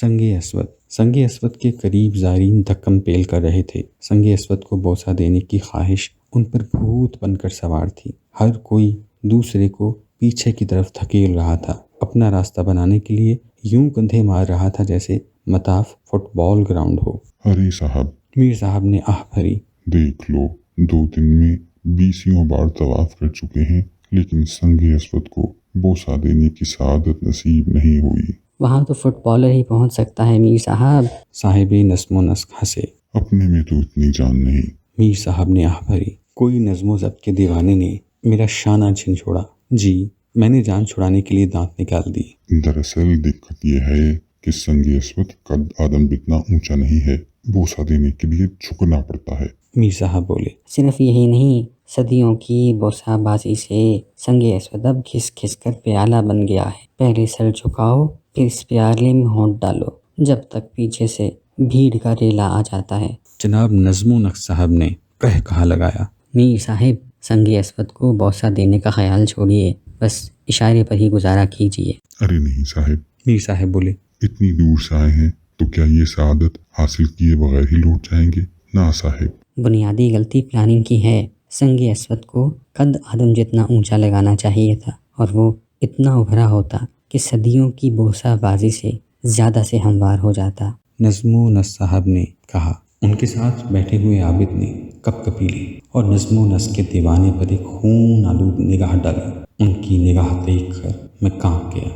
سنگ اسود کے قریب زائرین دھکم پیل کر رہے تھے۔ سنگ اسود کو بوسہ دینے کی خواہش ان پر بھوت بن کر سوار تھی۔ ہر کوئی دوسرے کو پیچھے کی طرف دھکیل رہا تھا، اپنا راستہ بنانے کے لیے یوں کندھے مار رہا تھا جیسے مطاف فٹ بال گراؤنڈ ہو۔ ارے صاحب، میر صاحب نے آہ بھری، دیکھ لو، 2 دن میں 20 بار طواف کر چکے ہیں، لیکن سنگ اسود کو بوسہ دینے کی سعادت نصیب نہیں ہوئی۔ وہاں تو فٹ بالر ہی پہنچ سکتا ہے میر صاحب۔ صاحب نظم و نسق ہنسے۔ اپنے میں تو اتنی جان نہیں۔ میر صاحب نے آہ بھری، کوئی نظم و ضبط کے دیوانے نے میرا شانہ چھن چھوڑا۔ جی، میں نے جان چھڑانے کے لیے دانت نکال دیے۔ دراصل دقت یہ ہے کہ سنگ اسود قد آدم اتنا اونچا نہیں ہے، بوسہ دینے کے لیے جھکنا پڑتا ہے۔ میر صاحب بولے، صرف یہی نہیں، صدیوں کی بوسہ بازی سے سنگ اسود اب گھس گھس کر پیالہ بن گیا ہے۔ پہلے سر جھکاؤ، پھر اس پیالے میں ہونٹ ڈالو، جب تک پیچھے سے بھیڑ کا ریلا آ جاتا ہے۔ جناب نظم و نسق صاحب نے کہا لگایا، میر صاحب، سنگ اسود کو بوسہ دینے کا خیال چھوڑیے، بس اشارے پر ہی گزارا کیجیے۔ ارے نہیں صاحب، میر صاحب بولے، اتنی دور سے آئے ہیں تو کیا یہ سعادت حاصل کیے بغیر ہی لوٹ جائیں گے؟ نہ صاحب، بنیادی غلطی پلاننگ کی ہے۔ سنگ اسود کو قد آدم جتنا اونچا لگانا چاہیے تھا، اور وہ اتنا ابھرا ہوتا کہ صدیوں کی بوسہ بازی سے زیادہ سے ہموار ہو جاتا۔ نظم و نسق صاحب نے کہا۔ ان کے ساتھ بیٹھے ہوئے عابد نے کپ کپی لی اور نظم و نسق کے دیوانے پر ایک خون آلود نگاہ ڈالی۔ ان کی نگاہ دیکھ کر میں کانپ گیا۔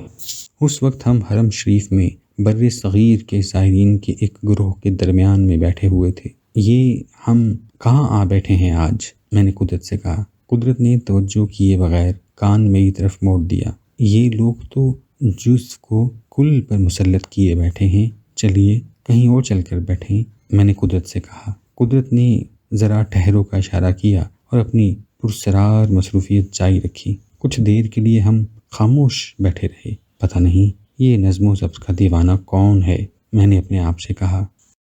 اس وقت ہم حرم شریف میں بر صغیر کے زائرین کے ایک گروہ کے درمیان میں بیٹھے ہوئے تھے۔ یہ ہم کہاں آ بیٹھے ہیں آج؟ میں نے قدرت سے کہا۔ قدرت نے توجہ کیے بغیر کان میری طرف موڑ دیا۔ یہ لوگ تو جزو کو کل پر مسلط کیے بیٹھے ہیں، چلیے کہیں اور چل کر بیٹھیں، میں نے قدرت سے کہا۔ قدرت نے ذرا ٹھہرو کا اشارہ کیا اور اپنی پرسرار مصروفیت جاری رکھی۔ کچھ دیر کے لیے ہم خاموش بیٹھے رہے۔ پتہ نہیں یہ نظم و ضبط کا دیوانہ کون ہے، میں نے اپنے آپ سے کہا۔